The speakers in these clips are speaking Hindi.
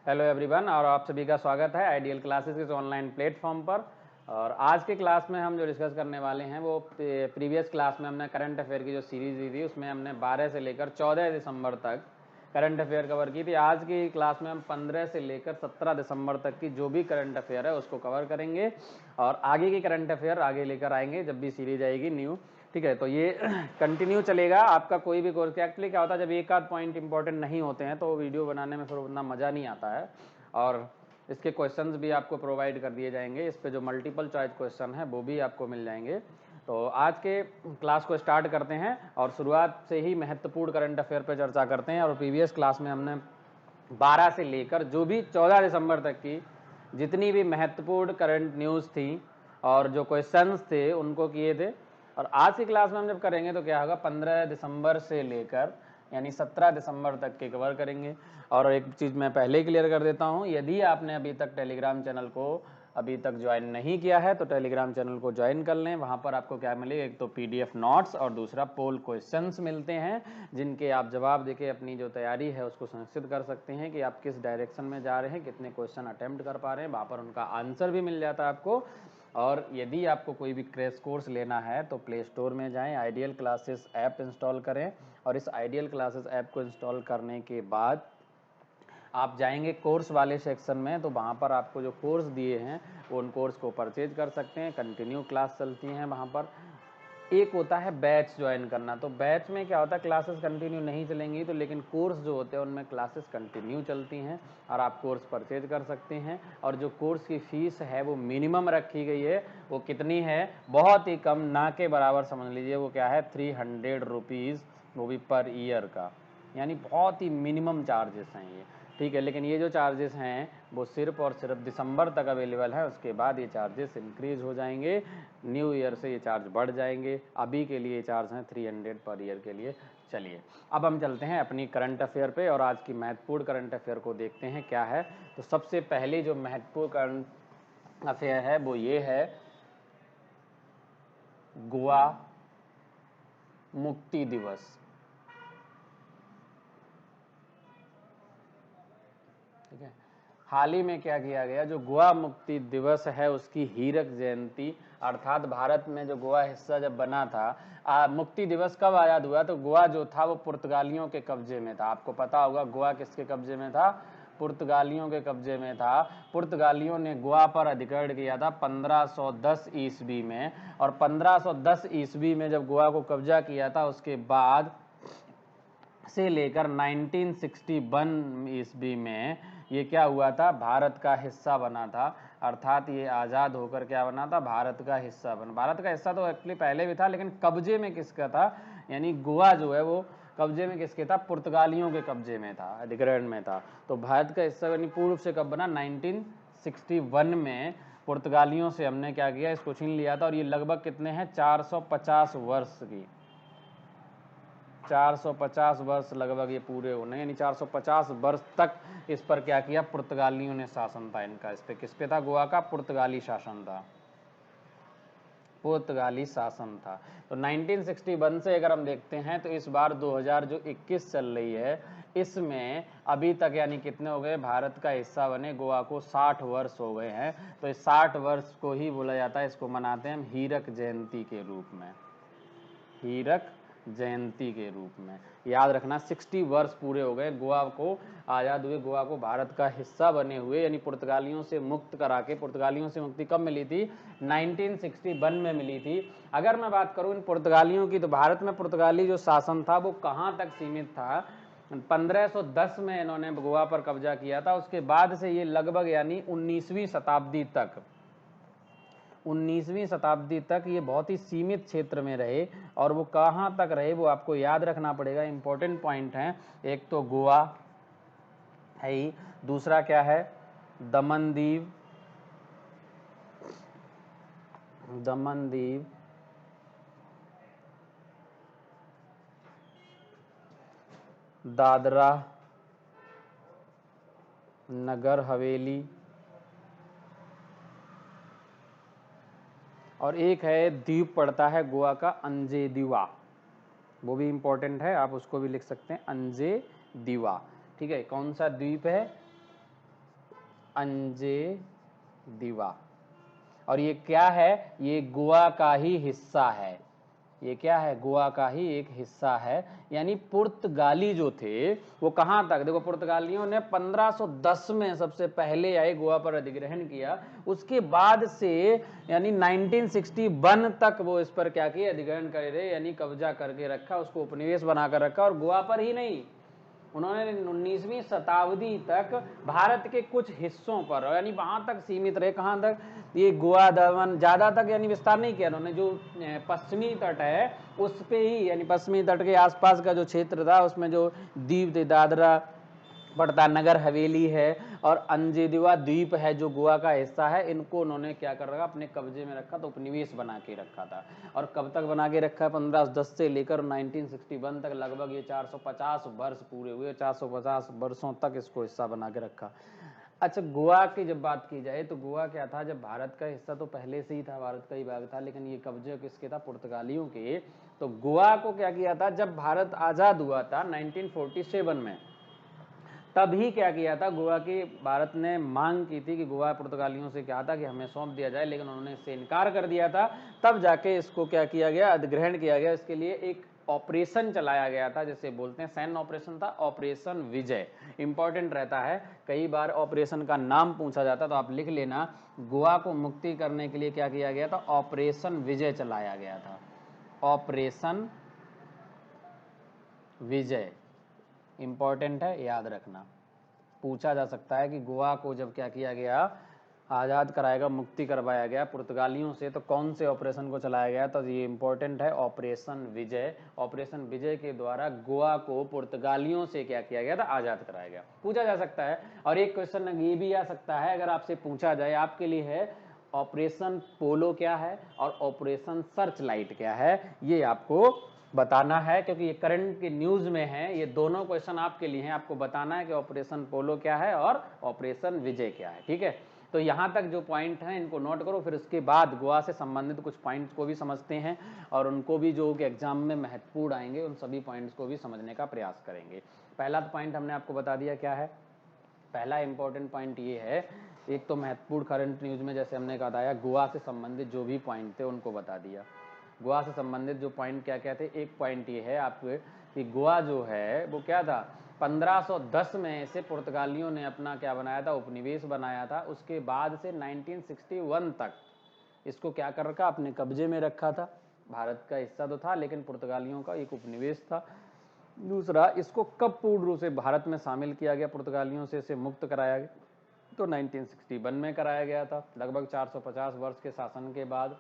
हेलो एवरीवन, और आप सभी का स्वागत है आइडियल क्लासेस के ऑनलाइन प्लेटफॉर्म पर। और आज के क्लास में हम जो डिस्कस करने वाले हैं वो प्रीवियस क्लास में हमने करंट अफेयर की जो सीरीज दी थी उसमें हमने 12 से लेकर 14 दिसंबर तक करंट अफेयर कवर की थी। आज की क्लास में हम 15 से लेकर 17 दिसंबर तक की जो भी करंट अफेयर है उसको कवर करेंगे और आगे की करंट अफेयर आगे लेकर आएंगे जब भी सीरीज आएगी न्यू। ठीक है, तो ये कंटिन्यू चलेगा आपका कोई भी कोर्स। एक्चुअली क्या होता है, जब एक आध पॉइंट इंपॉर्टेंट नहीं होते हैं तो वीडियो बनाने में फिर उतना मज़ा नहीं आता है। और इसके क्वेश्चंस भी आपको प्रोवाइड कर दिए जाएंगे, इस पे जो मल्टीपल चॉइस क्वेश्चन है वो भी आपको मिल जाएंगे। तो आज के क्लास को स्टार्ट करते हैं और शुरुआत से ही महत्वपूर्ण करंट अफेयर पर चर्चा करते हैं। और प्रीवियस क्लास में हमने 12 से लेकर जो भी 14 दिसंबर तक की जितनी भी महत्वपूर्ण करंट न्यूज़ थी और जो क्वेश्चंस थे उनको किए थे। और आज की क्लास में हम जब करेंगे तो क्या होगा, 15 दिसंबर से लेकर यानी 17 दिसंबर तक के कवर करेंगे। और एक चीज़ मैं पहले क्लियर कर देता हूँ, यदि आपने अभी तक टेलीग्राम चैनल को अभी तक ज्वाइन नहीं किया है तो टेलीग्राम चैनल को ज्वाइन कर लें। वहाँ पर आपको क्या मिलेगा, एक तो PDF नोट्स और दूसरा पोल क्वेश्चंस मिलते हैं जिनके आप जवाब देके अपनी जो तैयारी है उसको सुनिश्चित कर सकते हैं कि आप किस डायरेक्शन में जा रहे हैं, कितने क्वेश्चन अटेम्प्ट कर पा रहे हैं। वहाँ पर उनका आंसर भी मिल जाता है आपको। और यदि आपको कोई भी क्रैश कोर्स लेना है तो प्ले स्टोर में जाएं, आइडियल क्लासेस ऐप इंस्टॉल करें और इस आइडियल क्लासेस ऐप को इंस्टॉल करने के बाद आप जाएंगे कोर्स वाले सेक्शन में, तो वहाँ पर आपको जो कोर्स दिए हैं वो उन कोर्स को परचेज कर सकते हैं। कंटिन्यू क्लास चलती हैं वहाँ पर। एक होता है बैच ज्वाइन करना, तो बैच में क्या होता है, क्लासेस कंटिन्यू नहीं चलेंगी तो लेकिन कोर्स जो होते हैं उनमें क्लासेस कंटिन्यू चलती हैं और आप कोर्स परचेज कर सकते हैं। और जो कोर्स की फ़ीस है वो मिनिमम रखी गई है, वो कितनी है, बहुत ही कम, ना के बराबर समझ लीजिए। वो क्या है, 300 रुपीज़, वो भी पर ईयर का, यानी बहुत ही मिनिमम चार्जेस हैं ये। ठीक है, लेकिन ये जो चार्जेस हैं वो सिर्फ और सिर्फ दिसंबर तक अवेलेबल है, उसके बाद ये चार्जेस इंक्रीज हो जाएंगे। न्यू ईयर से ये चार्ज बढ़ जाएंगे। अभी के लिए चार्ज हैं 300 पर ईयर के लिए। चलिए अब हम चलते हैं अपनी करंट अफेयर पे और आज की महत्वपूर्ण करंट अफेयर को देखते हैं क्या है। तो सबसे पहले जो महत्वपूर्ण करंट अफेयर है वो ये है, गोवा मुक्ति दिवस। ठीक है, हाल ही में क्या किया गया, जो गोवा मुक्ति दिवस है उसकी हीरक जयंती, अर्थात भारत में जो गोवा हिस्सा जब बना था, मुक्ति दिवस कब आजाद हुआ, तो गोवा जो था वो पुर्तगालियों के कब्जे में था। आपको पता होगा गोवा किसके कब्जे में था, पुर्तगालियों के कब्जे में था। पुर्तगालियों ने गोवा पर अधिग्रहण किया था 1510 ईस्वी में। और 1510 ईस्वी में जब गोवा को कब्जा किया था उसके बाद से लेकर 1961 ईस्वी में ये क्या हुआ था, भारत का हिस्सा बना था। अर्थात ये आज़ाद होकर क्या बना था, भारत का हिस्सा बना। भारत का हिस्सा तो एक्चुअली पहले भी था लेकिन कब्जे में किसका था, यानी गोवा जो है वो कब्जे में किसके था, पुर्तगालियों के कब्जे में था, अधिग्रहण में था। तो भारत का हिस्सा यानी पूर्व से कब बना, 1961 में पुर्तगालियों से हमने क्या किया, इसको छीन लिया था। और ये लगभग कितने हैं, 450 वर्ष की, 450 वर्ष लगभग ये पूरे होने, यानी 450 वर्ष तक इस पर क्या किया, पुर्तगालियों ने शासन था इनका। इस पे किस पे था, गोवा का पुर्तगाली शासन था, पुर्तगाली शासन था। तो 1961 से अगर हम देखते हैं तो इस बार 2021 चल रही है, इसमें अभी तक यानी कितने हो गए, भारत का हिस्सा बने गोवा को 60 वर्ष हो गए हैं। तो इस 60 वर्ष को ही बोला जाता है, इसको मनाते हैं हम हीरक जयंती के रूप में, हीरक जयंती के रूप में। याद रखना 60 वर्ष पूरे हो गए गोवा को आज़ाद हुए, गोवा को भारत का हिस्सा बने हुए, यानी पुर्तगालियों से मुक्त करा के। पुर्तगालियों से मुक्ति कब मिली थी, 1961 में मिली थी। अगर मैं बात करूं इन पुर्तगालियों की, तो भारत में पुर्तगाली जो शासन था वो कहाँ तक सीमित था, 1510 में इन्होंने गोवा पर कब्जा किया था। उसके बाद से ये लगभग यानी 19वीं शताब्दी तक, 19वीं शताब्दी तक ये बहुत ही सीमित क्षेत्र में रहे। और वो कहाँ तक रहे वो आपको याद रखना पड़ेगा, इंपॉर्टेंट पॉइंट हैं। एक तो गोवा है ही, दूसरा क्या है, दमन दीव, दमन दीव, दादरा नगर हवेली, और एक है द्वीप पड़ता है गोवा का, अंजे दीवा, वो भी इंपॉर्टेंट है, आप उसको भी लिख सकते हैं, अंजे दीवा। ठीक है, कौन सा द्वीप है, अंजेदिवा। और ये क्या है, ये गोवा का ही हिस्सा है। ये क्या है, गोवा का ही एक हिस्सा है। यानी पुर्तगाली जो थे वो कहाँ तक, देखो पुर्तगालियों ने 1510 में सबसे पहले आए, गोवा पर अधिग्रहण किया। उसके बाद से यानी 1961 तक वो इस पर क्या किए, अधिग्रहण कर रहे, यानी कब्जा करके रखा, उसको उपनिवेश बनाकर रखा। और गोवा पर ही नहीं, उन्होंने 19वीं शताब्दी तक भारत के कुछ हिस्सों पर, यानी वहां तक सीमित रहे। कहां तक, ये गोवा दमन ज्यादा तक यानी विस्तार नहीं किया उन्होंने। जो पश्चिमी तट है उस पे ही, यानी पश्चिमी तट के आसपास का जो क्षेत्र था उसमें जो द्वीप थे, दादरा पड़ता, नगर हवेली है और अंजेदिवा द्वीप है जो गोवा का हिस्सा है, इनको उन्होंने क्या कर रखा, अपने कब्जे में रखा, तो उपनिवेश बना के रखा था। और कब तक बना के रखा है, 1510 से लेकर 1961 तक, लगभग ये 450 वर्ष पूरे हुए। 450 वर्षों तक इसको हिस्सा बना के रखा। अच्छा, गोवा की जब बात की जाए तो गोवा क्या था, जब भारत का हिस्सा तो पहले से ही था, भारत का ही भाग था, लेकिन ये कब्जे किसके था, पुर्तगालियों के। तो गोवा को क्या किया था, जब भारत आजाद हुआ था 1947 में, तभी क्या किया था, गोवा की भारत ने मांग की थी कि गोवा पुर्तगालियों से क्या था कि हमें सौंप दिया जाए, लेकिन उन्होंने इससे इनकार कर दिया था। तब जाके इसको क्या किया गया, अधिग्रहण किया गया। इसके लिए एक ऑपरेशन चलाया गया था, जिसे बोलते हैं सैन्य ऑपरेशन था, ऑपरेशन विजय। इंपॉर्टेंट रहता है, कई बार ऑपरेशन का नाम पूछा जाता, तो आप लिख लेना, गोवा को मुक्ति करने के लिए क्या किया गया था, ऑपरेशन विजय चलाया गया था। ऑपरेशन विजय इंपॉर्टेंट है, याद रखना, पूछा जा सकता है कि गोवा को जब क्या किया गया, आज़ाद कराएगा, मुक्ति करवाया गया पुर्तगालियों से, तो कौन से ऑपरेशन को चलाया गया, तो ये इंपॉर्टेंट है, ऑपरेशन विजय। ऑपरेशन विजय के द्वारा गोवा को पुर्तगालियों से क्या किया गया था, आज़ाद कराया गया, पूछा जा सकता है। और एक क्वेश्चन ये भी आ सकता है, अगर आपसे पूछा जाए, आपके लिए है ऑपरेशन पोलो क्या है और ऑपरेशन सर्च लाइट क्या है, ये आपको बताना है, क्योंकि ये करंट की न्यूज में है। ये दोनों क्वेश्चन आपके लिए हैं, आपको बताना है कि ऑपरेशन पोलो क्या है और ऑपरेशन विजय क्या है। ठीक है, तो यहाँ तक जो पॉइंट हैं इनको नोट करो, फिर उसके बाद गोवा से संबंधित कुछ पॉइंट्स को भी समझते हैं और उनको भी जो एग्जाम में महत्वपूर्ण आएंगे उन सभी पॉइंट्स को भी समझने का प्रयास करेंगे। पहला पॉइंट हमने आपको बता दिया क्या है, पहला इंपॉर्टेंट पॉइंट ये है, एक तो महत्वपूर्ण करंट न्यूज में जैसे हमने बताया, गोवा से संबंधित जो भी पॉइंट थे उनको बता दिया। गोवा से संबंधित जो पॉइंट क्या क्या थे, एक पॉइंट ये है आपके कि गोवा जो है वो क्या था, 1510 में इसे पुर्तगालियों ने अपना क्या बनाया था, उपनिवेश बनाया था। उसके बाद से 1961 तक इसको क्या कर रखा, अपने कब्जे में रखा था। भारत का हिस्सा तो था लेकिन पुर्तगालियों का एक उपनिवेश था। दूसरा, इसको कब पूर्ण रूप से भारत में शामिल किया गया, पुर्तगालियों से इसे मुक्त कराया गया, तो 1961 में कराया गया था, लगभग 450 वर्ष के शासन के बाद।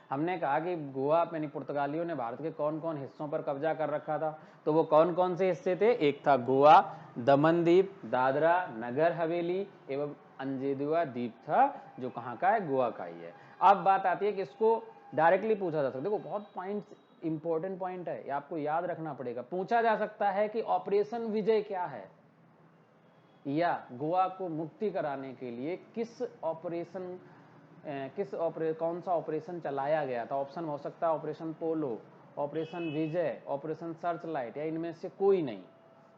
हमने कहा कि गोवा यानी पुर्तगालियों ने भारत के कौन कौन हिस्सों पर कब्जा कर रखा था, तो वो कौन कौन से हिस्से थे, एक था गोवा, दमन द्वीप, दादरा, नगर हवेली एवं अंजेदिवा द्वीप था, जो कहाँ का है, गोवा का ही है। अब बात आती है कि इसको डायरेक्टली पूछा जा सकता है, देखो बहुत पॉइंट्स इंपॉर्टेंट पॉइंट है, ये आपको याद रखना पड़ेगा। पूछा जा सकता है कि ऑपरेशन विजय क्या है, या गोवा को मुक्ति कराने के लिए कौन सा ऑपरेशन चलाया गया था। ऑप्शन हो सकता है ऑपरेशन पोलो, ऑपरेशन विजय, ऑपरेशन सर्च लाइट, या इनमें से कोई नहीं।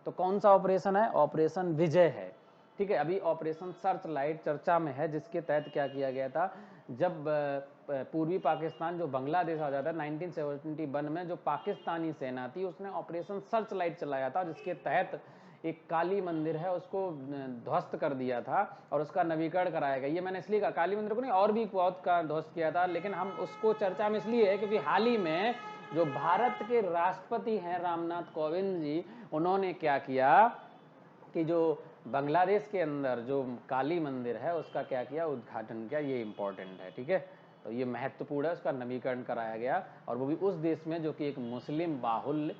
तो कौन सा ऑपरेशन है, ऑपरेशन विजय है। ठीक है, अभी ऑपरेशन सर्च लाइट चर्चा में है, जिसके तहत क्या किया गया था, जब पूर्वी पाकिस्तान जो बांग्लादेश आ जाता है 1971 में, जो पाकिस्तानी सेना थी उसने ऑपरेशन सर्च लाइट चलाया था, जिसके तहत एक काली मंदिर है उसको ध्वस्त कर दिया था और उसका नवीकरण कराया गया। ये मैंने इसलिए कहा, काली मंदिर को नहीं, और भी बहुत का ध्वस्त किया था, लेकिन हम उसको चर्चा में इसलिए है क्योंकि हाल ही में जो भारत के राष्ट्रपति हैं रामनाथ कोविंद जी, उन्होंने क्या किया कि जो बांग्लादेश के अंदर जो काली मंदिर है उसका क्या किया, उद्घाटन किया। ये इंपॉर्टेंट है, ठीक है, तो ये महत्वपूर्ण है, उसका नवीकरण कराया गया, और वो भी उस देश में जो कि एक मुस्लिम बाहुल्य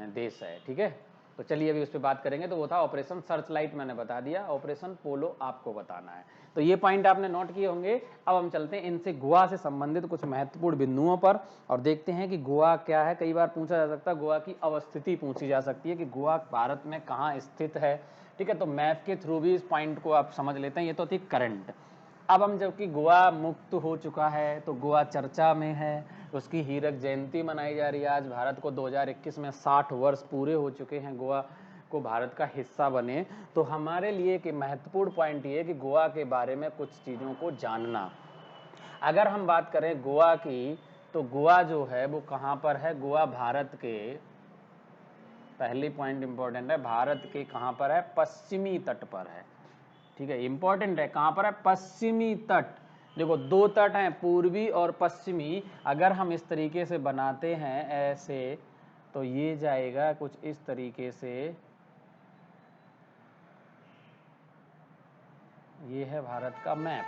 देश है। ठीक है, तो चलिए अभी उस पर बात करेंगे। तो वो था ऑपरेशन सर्च लाइट, मैंने बता दिया, ऑपरेशन पोलो आपको बताना है, तो ये पॉइंट आपने नोट किए होंगे। अब हम चलते हैं इनसे गोवा से संबंधित कुछ महत्वपूर्ण बिंदुओं पर और देखते हैं कि गोवा क्या है। कई बार पूछा जा सकता है, गोवा की अवस्थिति पूछी जा सकती है कि गोवा भारत में कहाँ स्थित है। ठीक है, तो मैप के थ्रू भी इस पॉइंट को आप समझ लेते हैं। ये तो थी करंट। अब हम जबकि गोवा मुक्त हो चुका है तो गोवा चर्चा में है, उसकी हीरक जयंती मनाई जा रही है। आज भारत को 2021 में 60 वर्ष पूरे हो चुके हैं गोवा को भारत का हिस्सा बने, तो हमारे लिए एक महत्वपूर्ण पॉइंट ये है कि गोवा के बारे में कुछ चीज़ों को जानना। अगर हम बात करें गोवा की, तो गोवा जो है वो कहाँ पर है? गोवा भारत के, पहली पॉइंट इंपॉर्टेंट है, भारत के कहाँ पर है? पश्चिमी तट पर है। ठीक है, इंपॉर्टेंट है, कहाँ पर है? पश्चिमी तट। देखो दो तट हैं, पूर्वी और पश्चिमी। अगर हम इस तरीके से बनाते हैं ऐसे, तो ये जाएगा कुछ इस तरीके से। ये है भारत का मैप।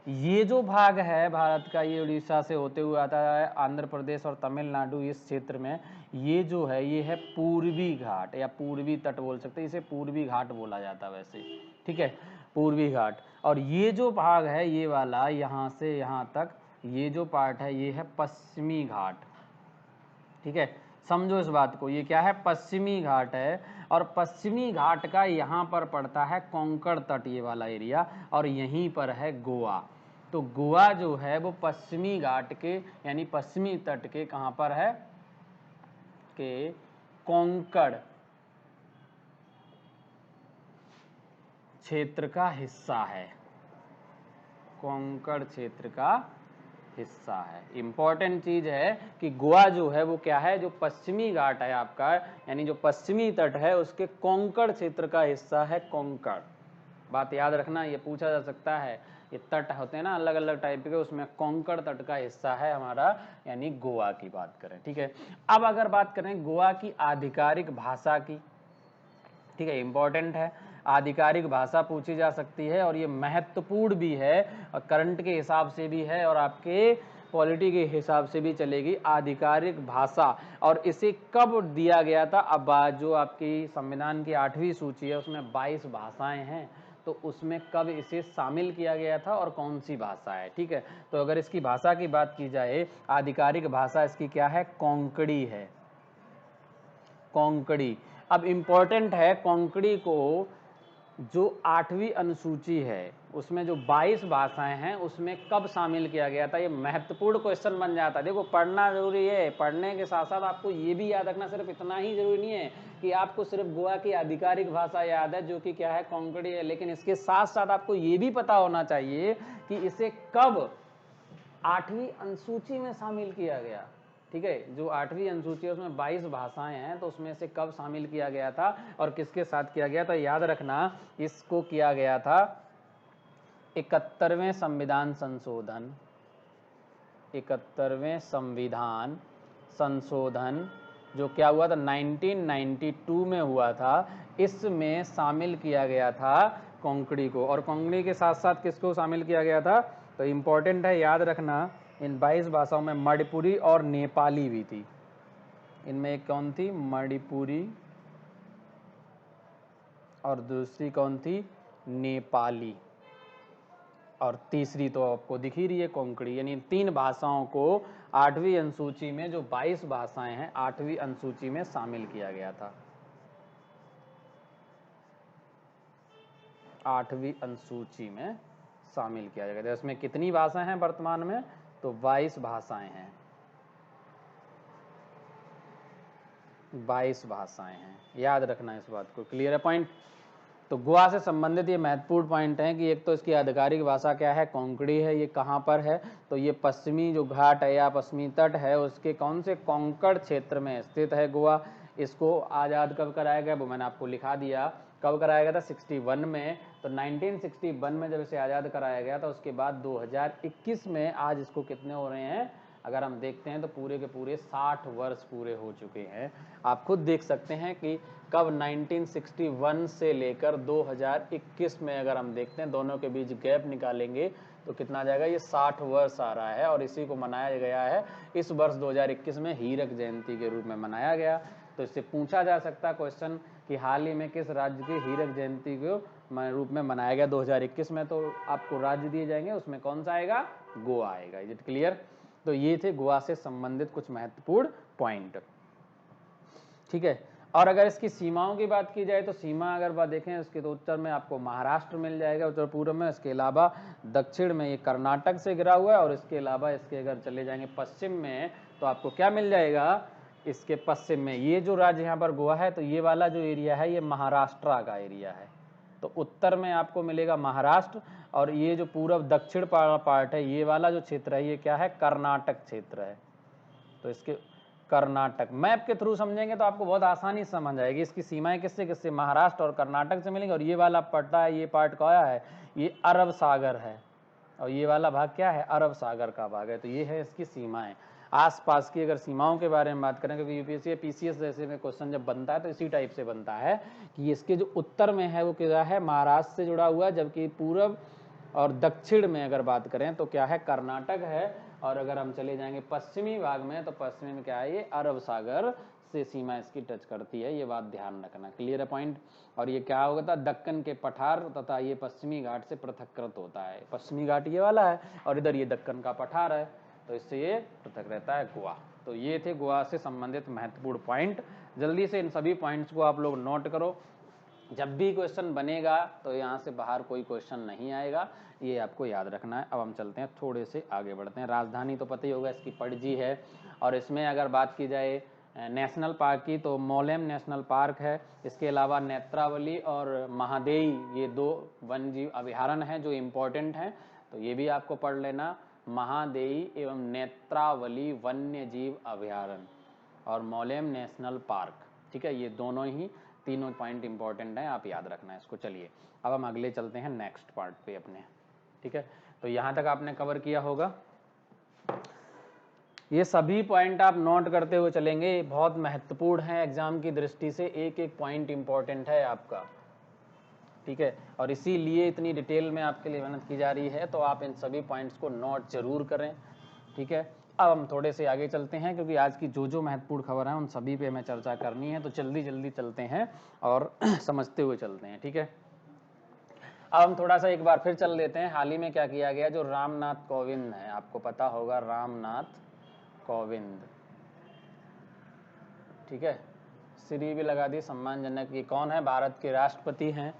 ये जो भाग है भारत का, ये उड़ीसा से होते हुए आता है आंध्र प्रदेश और तमिलनाडु, इस क्षेत्र में ये जो है ये है पूर्वी घाट या पूर्वी तट बोल सकते हैं, इसे पूर्वी घाट बोला जाता है वैसे। ठीक है, पूर्वी घाट। और ये जो भाग है ये वाला, यहाँ से यहाँ तक ये जो पार्ट है ये है पश्चिमी घाट। ठीक है, समझो इस बात को, ये क्या है? पश्चिमी घाट है। और पश्चिमी घाट का यहाँ पर पड़ता है कोंकण तट, ये वाला एरिया, और यहीं पर है गोवा। तो गोवा जो है वो पश्चिमी घाट के यानी पश्चिमी तट के कहाँ पर है? के कोंकण क्षेत्र का हिस्सा है। कोंकण क्षेत्र का हिस्सा है। इंपॉर्टेंट चीज है कि गोवा जो है वो क्या है? जो पश्चिमी घाट है आपका, यानी जो पश्चिमी तट है उसके कोंकण क्षेत्र का हिस्सा है कोंकण। बात याद रखना, ये पूछा जा सकता है। ये तट होते हैं ना अलग अलग टाइप के, उसमें कोंकण तट का हिस्सा है हमारा, यानी गोवा की बात करें। ठीक है, अब अगर बात करें गोवा की आधिकारिक भाषा की, ठीक है, इंपॉर्टेंट है, आधिकारिक भाषा पूछी जा सकती है और ये महत्वपूर्ण भी है और करंट के हिसाब से भी है और आपके पॉलिटी के हिसाब से भी चलेगी। आधिकारिक भाषा, और इसे कब दिया गया था? अब जो आपकी संविधान की 8वीं सूची है उसमें 22 भाषाएं हैं, तो उसमें कब इसे शामिल किया गया था और कौन सी भाषा है? ठीक है, तो अगर इसकी भाषा की बात की जाए, आधिकारिक भाषा इसकी क्या है? कोंकणी है, कोंकणी। अब इंपॉर्टेंट है, कोंकणी को जो 8वीं अनुसूची है उसमें जो 22 भाषाएं हैं उसमें कब शामिल किया गया था? ये महत्वपूर्ण क्वेश्चन बन जाता है। देखो पढ़ना जरूरी है, पढ़ने के साथ साथ आपको ये भी याद रखना, सिर्फ इतना ही जरूरी नहीं है कि आपको सिर्फ गोवा की आधिकारिक भाषा याद है जो कि क्या है? कोंकणी है, लेकिन इसके साथ साथ आपको ये भी पता होना चाहिए कि इसे कब 8वीं अनुसूची में शामिल किया गया। ठीक है, जो 8वीं अनुसूची है उसमें 22 भाषाएं हैं, तो उसमें से कब शामिल किया गया था और किसके साथ किया गया था? याद रखना, इसको किया गया था 71वें संविधान संशोधन, 71वें संविधान संशोधन जो क्या हुआ था? 1992 में हुआ था, इसमें शामिल किया गया था कोंकणी को। और कोंकणी के साथ साथ किसको शामिल किया गया था? तो इंपॉर्टेंट है, याद रखना, इन 22 भाषाओं में मणिपुरी और नेपाली भी थी। इनमें एक कौन थी? मणिपुरी, और दूसरी कौन थी? नेपाली, और तीसरी तो आपको दिख ही रही है कोंकणी। यानी 3 भाषाओं को 8वीं अनुसूची में, जो 22 भाषाएं हैं 8वीं अनुसूची में शामिल किया गया था। 8वीं अनुसूची में शामिल किया गया था। इसमें कितनी भाषाएं हैं वर्तमान में? तो 22 भाषाएं हैं, 22 भाषाएं हैं, याद रखना इस बात को। क्लियर है पॉइंट? तो गोवा से संबंधित ये महत्वपूर्ण पॉइंट है कि एक तो इसकी आधिकारिक भाषा क्या है? कोंकणी है। ये कहाँ पर है? तो ये पश्चिमी जो घाट है या पश्चिमी तट है उसके कौन से कोंकण क्षेत्र में स्थित है गोवा। इसको आज़ाद कब कराया गया? वो मैंने आपको लिखा दिया, कब कराया गया था? 61 में। तो 1961 में जब इसे आज़ाद कराया गया था, उसके बाद 2021 में, आज इसको कितने हो रहे हैं अगर हम देखते हैं तो पूरे के पूरे 60 वर्ष पूरे हो चुके हैं। आप खुद देख सकते हैं कि कब 1961 से लेकर 2021 में अगर हम देखते हैं, दोनों के बीच गैप निकालेंगे तो कितना आ जाएगा? ये 60 वर्ष आ रहा है, और इसी को मनाया गया है इस वर्ष 2021 में हीरक जयंती के रूप में मनाया गया। तो इससे पूछा जा सकता है क्वेश्चन कि हाल ही में किस राज्य की हीरक जयंती को रूप में मनाया गया 2021 में, तो आपको राज्य दिए जाएंगे, उसमें कौन सा आएगा? गोवा आएगा। Is it clear? तो ये थे गोवा से संबंधित कुछ महत्वपूर्ण पॉइंट। ठीक है, और अगर इसकी सीमाओं की बात की जाए तो सीमा अगर बात देखें इसके, तो उत्तर में आपको महाराष्ट्र मिल जाएगा, उत्तर पूर्व में। इसके अलावा दक्षिण में ये कर्नाटक से घिरा हुआ है, और इसके अलावा इसके अगर चले जाएंगे पश्चिम में तो आपको क्या मिल जाएगा? इसके पश्चिम में ये जो राज्य यहाँ पर गोवा है, तो ये वाला जो एरिया है ये महाराष्ट्र का एरिया है। तो उत्तर में आपको मिलेगा महाराष्ट्र, और ये जो पूर्व दक्षिण पार्ट है ये वाला जो क्षेत्र है ये क्या है, कर्नाटक क्षेत्र है। तो इसके कर्नाटक मैप के थ्रू समझेंगे तो आपको बहुत आसानी से समझ आएगी। इसकी सीमाएं किससे किससे, महाराष्ट्र और कर्नाटक से मिलेंगी। और ये वाला पट्टा है, ये पार्ट क्या है, ये अरब सागर है, और ये वाला भाग क्या है, अरब सागर का भाग है। तो ये है इसकी सीमाएं। आसपास की अगर सीमाओं के बारे में बात करें, क्योंकि यूपीएससी पीसीएस जैसे में क्वेश्चन जब बनता है तो इसी टाइप से बनता है कि इसके जो उत्तर में है वो क्या है, महाराष्ट्र से जुड़ा हुआ है, जबकि पूर्व और दक्षिण में अगर बात करें तो क्या है, कर्नाटक है। और अगर हम चले जाएंगे पश्चिमी भाग में तो पश्चिमी में क्या है, ये अरब सागर से सीमा इसकी टच करती है। ये बात ध्यान रखना, क्लियर है पॉइंट। और ये क्या होगा था, दक्कन के पठार तथा ये पश्चिमी घाट से पृथककृत होता है। पश्चिमी घाट ये वाला है और इधर ये दक्कन का पठार है, तो इससे ये पृथक रहता है गोवा। तो ये थे गोवा से संबंधित महत्वपूर्ण पॉइंट। जल्दी से इन सभी पॉइंट्स को आप लोग नोट करो। जब भी क्वेश्चन बनेगा तो यहाँ से बाहर कोई क्वेश्चन नहीं आएगा, ये आपको याद रखना है। अब हम चलते हैं, थोड़े से आगे बढ़ते हैं। राजधानी तो पता ही होगा, इसकी पणजी है। और इसमें अगर बात की जाए नेशनल पार्क की तो मोलेम नेशनल पार्क है। इसके अलावा नेत्रावली और महादेई ये 2 वन्यजीव अभयारण्य हैं जो इम्पोर्टेंट हैं, तो ये भी आपको पढ़ लेना। महादेई एवं नेत्रावली वन्य जीव अभयारण्य और मोलेम नेशनल पार्क, ठीक है, ये दोनों ही तीनों पॉइंट इंपॉर्टेंट हैं, आप याद रखना है इसको। चलिए अब हम अगले चलते हैं नेक्स्ट पार्ट पे अपने, ठीक है। तो यहाँ तक आपने कवर किया होगा। ये सभी पॉइंट आप नोट करते हुए चलेंगे, बहुत महत्वपूर्ण है एग्जाम की दृष्टि से, एक एक पॉइंट इंपॉर्टेंट है आपका, ठीक है। और इसीलिए इतनी डिटेल में आपके लिए मेहनत की जा रही है, तो आप इन सभी पॉइंट्स को नोट जरूर करें, ठीक है। अब हम थोड़े से आगे चलते हैं, क्योंकि आज की जो महत्वपूर्ण खबर है उन सभी पे हमें चर्चा करनी है, तो जल्दी जल्दी चलते हैं और समझते हुए चलते हैं, ठीक है। अब हम थोड़ा सा एक बार फिर चल लेते हैं, हाल ही में क्या किया गया, जो रामनाथ कोविंद है, आपको पता होगा रामनाथ कोविंद, ठीक है, श्री भी लगा दी, सम्मानजनक। ये कौन है, भारत के राष्ट्रपति हैं।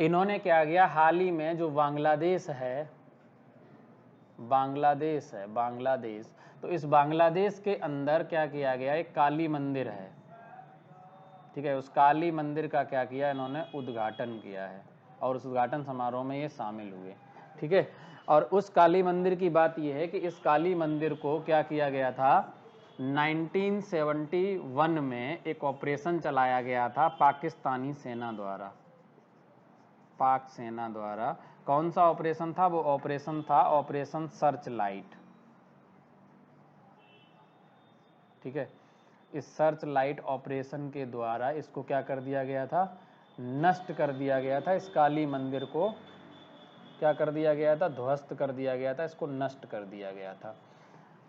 इन्होंने क्या किया, हाल ही में जो बांग्लादेश है, बांग्लादेश, तो इस बांग्लादेश के अंदर क्या किया गया, एक काली मंदिर है, ठीक है, उस काली मंदिर का क्या किया इन्होंने, उद्घाटन किया है, और उस उद्घाटन समारोह में ये शामिल हुए, ठीक है। और उस काली मंदिर की बात यह है कि इस काली मंदिर को क्या किया गया था, 1971 में एक ऑपरेशन चलाया गया था पाकिस्तानी सेना द्वारा, पाक सेना द्वारा। कौन सा ऑपरेशन था, वो ऑपरेशन था ऑपरेशन सर्च लाइट, ठीक है। इस सर्च लाइट ऑपरेशन के द्वारा इसको क्या कर दिया गया था, नष्ट कर दिया गया था। इस काली मंदिर को क्या कर दिया गया था, ध्वस्त कर दिया गया था, इसको नष्ट कर दिया गया था।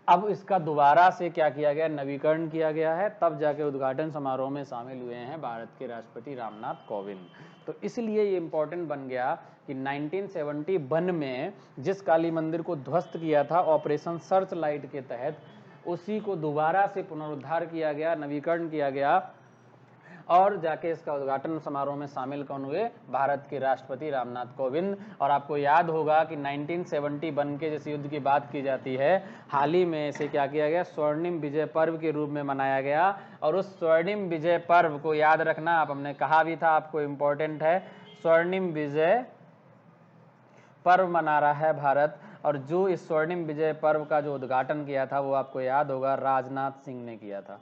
अब इसका दोबारा से क्या किया गया, नवीकरण किया गया है, तब जाके उद्घाटन समारोह में शामिल हुए हैं भारत के राष्ट्रपति रामनाथ कोविंद। तो इसलिए ये इम्पोर्टेंट बन गया कि 1971 में जिस काली मंदिर को ध्वस्त किया था ऑपरेशन सर्च लाइट के तहत, उसी को दोबारा से पुनरुद्धार किया गया, नवीकरण किया गया, और जाके इसका उद्घाटन समारोह में शामिल कौन हुए, भारत के राष्ट्रपति रामनाथ कोविंद। और आपको याद होगा कि 1971 के जिस युद्ध की बात की जाती है, हाल ही में इसे क्या किया गया, स्वर्णिम विजय पर्व के रूप में मनाया गया। और उस स्वर्णिम विजय पर्व को याद रखना, आप हमने कहा भी था आपको इम्पोर्टेंट है, स्वर्णिम विजय पर्व मना रहा है भारत। और जो इस स्वर्णिम विजय पर्व का जो उद्घाटन किया था वो आपको याद होगा राजनाथ सिंह ने किया था,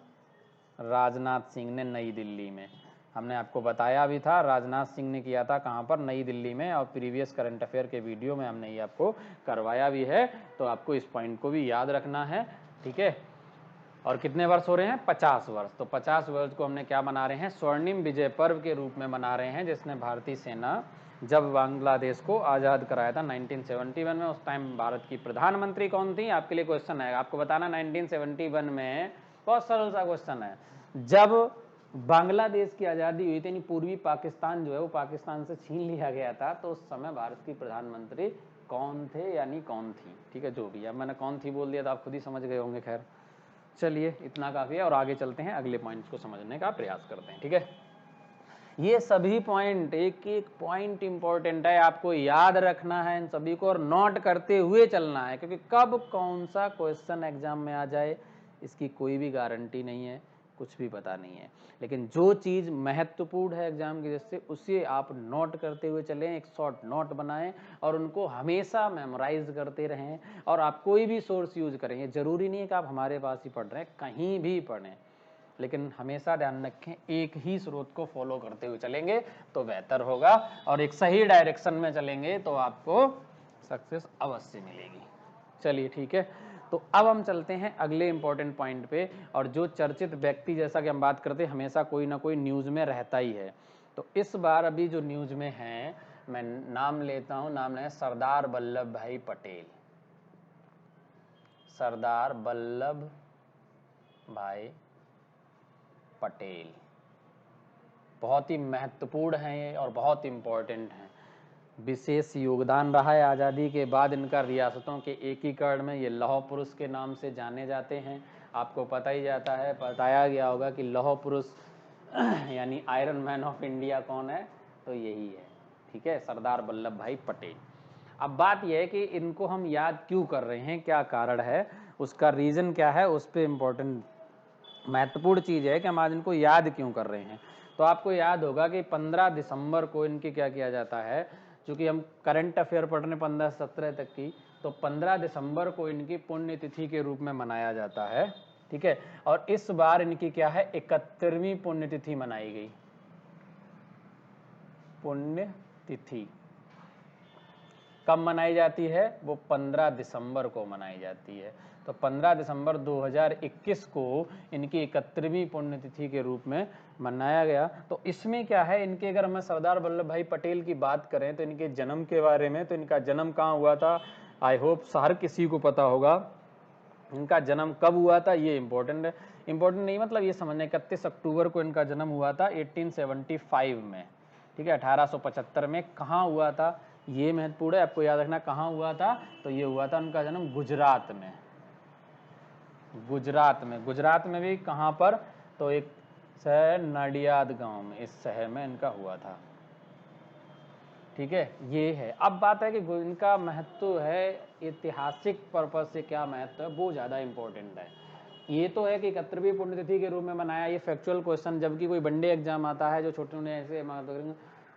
राजनाथ सिंह ने नई दिल्ली में, हमने आपको बताया भी था, राजनाथ सिंह ने किया था कहाँ पर, नई दिल्ली में। और प्रीवियस करंट अफेयर के वीडियो में हमने ये आपको करवाया भी है, तो आपको इस पॉइंट को भी याद रखना है, ठीक है। और कितने वर्ष हो रहे हैं, 50 वर्ष। तो 50 वर्ष को हमने क्या मना रहे हैं, स्वर्णिम विजय पर्व के रूप में मना रहे हैं, जिसने भारतीय सेना जब बांग्लादेश को आज़ाद कराया था 1971 में। उस टाइम भारत की प्रधानमंत्री कौन थी, आपके लिए क्वेश्चन है, आपको बताना 1971 में, बहुत सरल सा क्वेश्चन है, जब बांग्लादेश की आज़ादी हुई थी, पूर्वी पाकिस्तान जो है वो पाकिस्तान से छीन लिया गया था, तो उस समय भारत की प्रधानमंत्री कौन थे, यानी कौन थी, ठीक है, जो भी है, मैंने कौन थी बोल दिया तो आप खुद ही समझ गए होंगे। खैर चलिए इतना काफ़ी है, और आगे चलते हैं, अगले पॉइंट्स को समझने का प्रयास करते हैं, ठीक है। ये सभी पॉइंट, एक एक पॉइंट इंपॉर्टेंट है, आपको याद रखना है इन सभी को, और नोट करते हुए चलना है, क्योंकि कब कौन सा क्वेश्चन एग्जाम में आ जाए इसकी कोई भी गारंटी नहीं है। कुछ भी पता नहीं है। लेकिन जो चीज़ महत्वपूर्ण है एग्जाम की दृष्टि से उसे आप नोट करते हुए चलें, एक शॉर्ट नोट बनाएं और उनको हमेशा मेमोराइज करते रहें। और आप कोई भी सोर्स यूज करें, ये जरूरी नहीं है कि आप हमारे पास ही पढ़ रहे हैं, कहीं भी पढ़ें, लेकिन हमेशा ध्यान रखें एक ही स्रोत को फॉलो करते हुए चलेंगे तो बेहतर होगा, और एक सही डायरेक्शन में चलेंगे तो आपको सक्सेस अवश्य मिलेगी। चलिए ठीक है, तो अब हम चलते हैं अगले इंपॉर्टेंट पॉइंट पे। और जो चर्चित व्यक्ति, जैसा कि हम बात करते हैं, हमेशा कोई ना कोई न्यूज में रहता ही है। तो इस बार अभी जो न्यूज में है, मैं नाम लेता हूं, नाम है सरदार वल्लभ भाई पटेल। सरदार वल्लभ भाई पटेल बहुत ही महत्वपूर्ण हैं और बहुत इंपॉर्टेंट हैं। विशेष योगदान रहा है आज़ादी के बाद इनका रियासतों के एकीकरण में। ये लौह पुरुष के नाम से जाने जाते हैं। आपको पता ही जाता है, बताया गया होगा कि लौह पुरुष यानी आयरन मैन ऑफ इंडिया कौन है, तो यही है। ठीक है, सरदार वल्लभ भाई पटेल। अब बात यह है कि इनको हम याद क्यों कर रहे हैं, क्या कारण है, उसका रीज़न क्या है, उस पर इम्पोर्टेंट महत्वपूर्ण चीज़ है कि हम आज इनको याद क्यों कर रहे हैं। तो आपको याद होगा कि 15 दिसंबर को इनकी क्या किया जाता है, चूँकि हम करंट अफेयर पढ़ रहे हैं 15 से 17 तक की, तो 15 दिसंबर को इनकी पुण्यतिथि के रूप में मनाया जाता है। ठीक है, और इस बार इनकी क्या है, 71वीं पुण्यतिथि मनाई गई। पुण्यतिथि कब मनाई जाती है, वो 15 दिसंबर को मनाई जाती है। तो 15 दिसंबर 2021 को इनकी 71वीं पुण्यतिथि के रूप में मनाया गया। तो इसमें क्या है, इनके अगर हम सरदार वल्लभ भाई पटेल की बात करें तो इनके जन्म के बारे में, तो इनका जन्म कहाँ हुआ था, आई होप हर किसी को पता होगा इनका जन्म कब हुआ था। ये इंपॉर्टेंट है, इंपॉर्टेंट नहीं मतलब ये समझना, 31 अक्टूबर को इनका जन्म हुआ था 1875 में। ठीक है, 1875 में। कहाँ हुआ था ये महत्वपूर्ण है, आपको याद रखना कहाँ हुआ था, तो ये हुआ था उनका जन्म गुजरात में। गुजरात में, गुजरात में भी कहाँ पर, तो एक शहर नडियाद गांव में, इस शहर में इनका हुआ था। ठीक है, ये है। अब बात है कि इनका महत्व है, ऐतिहासिक पर्पज से क्या महत्व है, वो ज़्यादा इंपॉर्टेंट है। ये तो है कि 71वीं पुण्यतिथि के रूप में मनाया, ये फैक्चुअल क्वेश्चन, जबकि कोई वनडे एग्जाम आता है जो छोटे मोटे ऐसे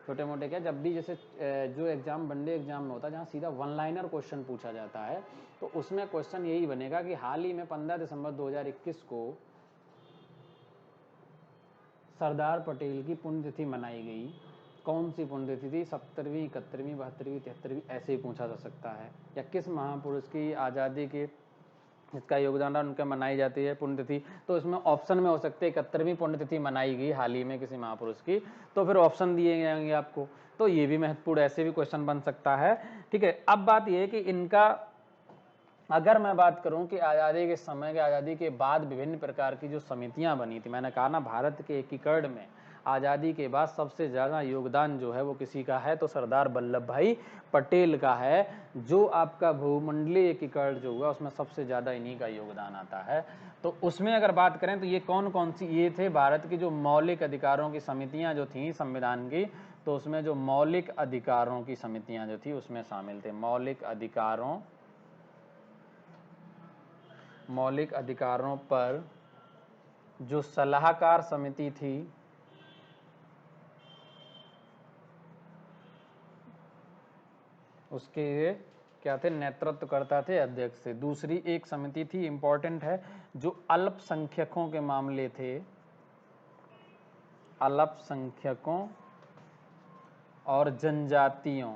छोटे मोटे क्या, जब भी जैसे जो एग्जाम वनडे एग्जाम में होता है जहाँ सीधा वन लाइनर क्वेश्चन पूछा जाता है, तो उसमें क्वेश्चन यही बनेगा कि हाल ही में 15 दिसंबर 2021 को सरदार पटेल की पुण्यतिथि मनाई गई। कौन सी पुण्यतिथि थी, 70वीं, 71वीं, 72वीं, 73वीं, ऐसे ही पूछा जा सकता है। या किस महापुरुष की आज़ादी के इसका योगदान रहा, उनका मनाई जाती है पुण्यतिथि, तो इसमें ऑप्शन में हो सकते हैं 71वीं पुण्यतिथि मनाई गई हाल ही में किसी महापुरुष की, तो फिर ऑप्शन दिए जाएंगे आपको। तो ये भी महत्वपूर्ण, ऐसे भी क्वेश्चन बन सकता है। ठीक है, अब बात यह है कि इनका, अगर मैं बात करूं कि आज़ादी के समय के, आज़ादी के बाद विभिन्न प्रकार की जो समितियां बनी थी, मैंने कहा ना भारत के एकीकरण में आज़ादी के बाद सबसे ज़्यादा योगदान जो है वो किसी का है, तो सरदार वल्लभ भाई पटेल का है। जो आपका भूमंडलीय एकीकरण जो हुआ उसमें सबसे ज़्यादा इन्हीं का योगदान आता है। तो उसमें अगर बात करें तो ये कौन कौन सी, ये थे भारत की जो मौलिक अधिकारों की समितियाँ जो थी संविधान की, तो उसमें जो मौलिक अधिकारों की समितियाँ जो थी उसमें शामिल थे। मौलिक अधिकारों पर जो सलाहकार समिति थी, उसके क्या थे, नेतृत्व करता थे अध्यक्ष थे। दूसरी एक समिति थी, इंपॉर्टेंट है, जो अल्पसंख्यकों के मामले थे, अल्पसंख्यकों और जनजातियों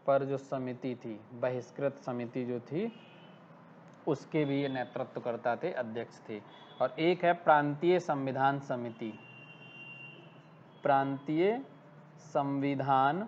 पर जो समिति थी, बहिष्कृत समिति जो थी, उसके भी ये नेतृत्व करता थे, अध्यक्ष थे। और एक है प्रांतीय संविधान समिति, प्रांतीय संविधान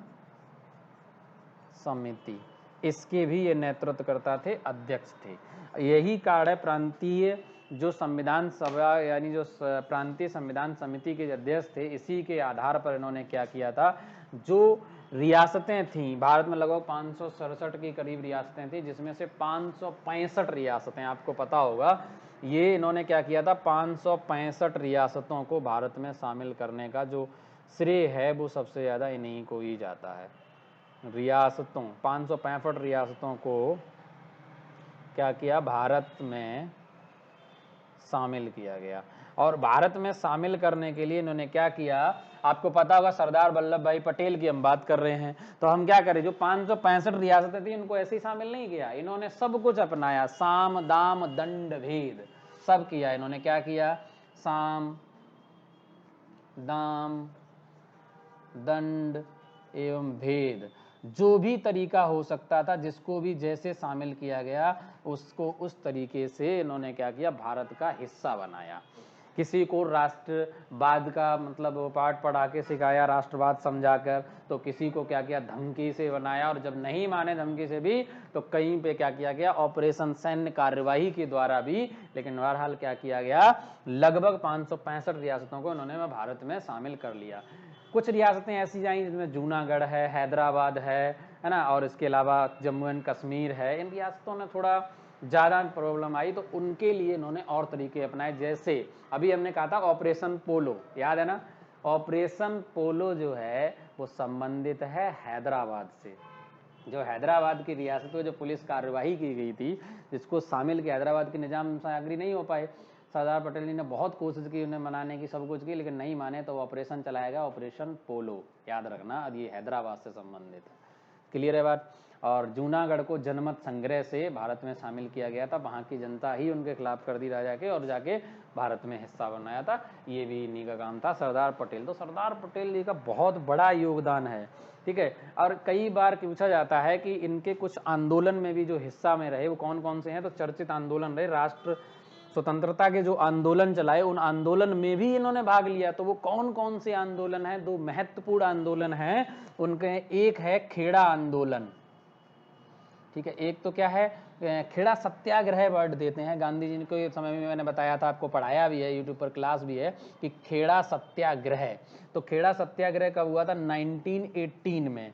समिति, इसके भी ये नेतृत्व करता थे, अध्यक्ष थे। यही कारण है प्रांतीय जो संविधान सभा यानी जो प्रांतीय संविधान समिति के अध्यक्ष थे, इसी के आधार पर इन्होंने क्या किया था, जो रियासतें थीं भारत में, लगभग 567 के करीब रियासतें थी, जिसमें से 565 रियासतें, आपको पता होगा, ये इन्होंने क्या किया था, 565 रियासतों को भारत में शामिल करने का जो श्रेय है वो सबसे ज़्यादा इन्हीं को ही जाता है। रियासतों 565 रियासतों को क्या किया, भारत में शामिल किया गया। और भारत में शामिल करने के लिए इन्होंने क्या किया, आपको पता होगा सरदार वल्लभ भाई पटेल की हम बात कर रहे हैं, तो हम क्या करें, जो 565 रियासतें थी उनको ऐसे ही शामिल नहीं किया, इन्होंने सब कुछ अपनाया, साम दाम दंड भेद सब किया इन्होंने। क्या किया, साम दाम दंड एवं भेद, जो भी तरीका हो सकता था, जिसको भी जैसे शामिल किया गया उसको उस तरीके से इन्होंने क्या किया, भारत का हिस्सा बनाया। किसी को राष्ट्रवाद का मतलब पाठ पढ़ा के सिखाया, राष्ट्रवाद समझाकर, तो किसी को क्या किया, धमकी से बनाया, और जब नहीं माने धमकी से भी तो कहीं पे क्या किया गया, ऑपरेशन सैन्य कार्यवाही के द्वारा भी, लेकिन बहरहाल क्या किया गया, लगभग 565 रियासतों को इन्होंने भारत में शामिल कर लिया। कुछ रियासतें ऐसी आई जिसमें जूनागढ़ है, हैदराबाद है ना, और इसके अलावा जम्मू एंड कश्मीर है, इन रियासतों में थोड़ा ज़्यादा प्रॉब्लम आई, तो उनके लिए इन्होंने और तरीके अपनाए। जैसे अभी हमने कहा था ऑपरेशन पोलो, याद है ना, ऑपरेशन पोलो जो है वो संबंधित है हैदराबाद से। जो हैदराबाद की रियासत में जो पुलिस कार्यवाही की गई थी, जिसको शामिल किया, हैदराबाद के निजाम सागरी नहीं हो पाए, सरदार पटेल जी ने बहुत कोशिश की उन्हें मनाने की, सब कुछ की, लेकिन नहीं माने, तो ऑपरेशन चलाया गया, ऑपरेशन पोलो, याद रखना, अब ये हैदराबाद से संबंधित है। क्लियर है बात। और जूनागढ़ को जनमत संग्रह से भारत में शामिल किया गया था, वहाँ की जनता ही उनके खिलाफ कर दी राजा के, और जाके भारत में हिस्सा बनाया था, ये भी इन्हीं का काम था, सरदार पटेल। तो सरदार पटेल जी का बहुत बड़ा योगदान है, ठीक है। और कई बार पूछा जाता है कि इनके कुछ आंदोलन में भी जो हिस्सा में रहे वो कौन कौन से हैं, तो चर्चित आंदोलन रहे, राष्ट्र स्वतंत्रता के जो आंदोलन चलाए, उन आंदोलन में भी इन्होंने भाग लिया। तो वो कौन कौन से आंदोलन हैं, दो महत्वपूर्ण आंदोलन हैं उनके, एक है खेड़ा आंदोलन, ठीक है, एक तो क्या है, खेड़ा सत्याग्रह वर्ड देते हैं, गांधी जी को समय में मैंने बताया था, आपको पढ़ाया भी है, यूट्यूब पर क्लास भी है, कि खेड़ा सत्याग्रह। तो खेड़ा सत्याग्रह कब हुआ था, 1918 में,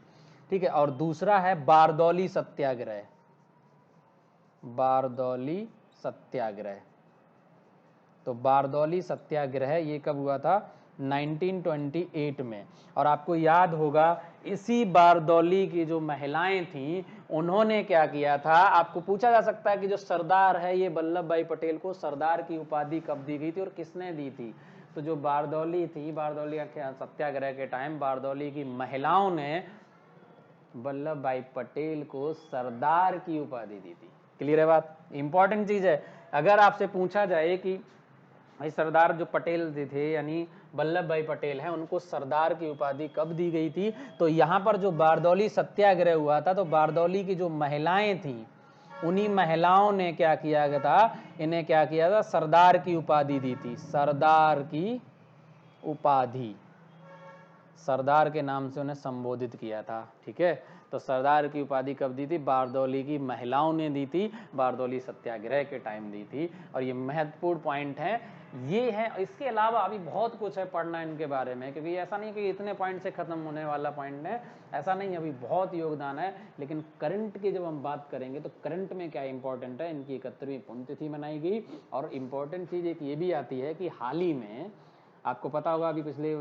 ठीक है। और दूसरा है बारदौली सत्याग्रह, बारदौली सत्याग्रह। तो बारदौली सत्याग्रह ये कब हुआ था, 1928 में। और आपको याद होगा इसी बारदौली की जो महिलाएं थीं उन्होंने क्या किया था, आपको पूछा जा सकता है कि जो सरदार है ये वल्लभ भाई पटेल को सरदार की उपाधि कब दी गई थी और किसने दी थी। तो जो बारदौली थी, बारदौली सत्याग्रह के टाइम बारदौली की महिलाओं ने वल्लभ भाई पटेल को सरदार की उपाधि दी थी। क्लियर है बात, इंपॉर्टेंट चीज है। अगर आपसे पूछा जाए कि भाई सरदार जो पटेल जी थे यानी वल्लभ भाई पटेल हैं, उनको सरदार की उपाधि कब दी गई थी, तो यहाँ पर जो बारदौली सत्याग्रह हुआ था, तो बारदौली की जो महिलाएं थीं उन्हीं महिलाओं ने क्या किया गया था, इन्हें क्या किया था, सरदार की उपाधि दी थी, सरदार की उपाधि, सरदार के नाम से उन्हें संबोधित किया था, ठीक है। तो सरदार की उपाधि कब दी थी, बारदौली की महिलाओं ने दी थी, बारदौली सत्याग्रह के टाइम दी थी। और ये महत्वपूर्ण पॉइंट है, ये है। इसके अलावा अभी बहुत कुछ है पढ़ना इनके बारे में, क्योंकि ऐसा नहीं कि इतने पॉइंट से खत्म होने वाला पॉइंट है, ऐसा नहीं, अभी बहुत योगदान है। लेकिन करंट की जब हम बात करेंगे तो करंट में क्या इंपॉर्टेंट है, इनकी 71वीं पुण्यतिथि मनाई गई। और इम्पोर्टेंट चीज़ एक ये भी आती है कि हाल ही में आपको पता होगा, अभी पिछले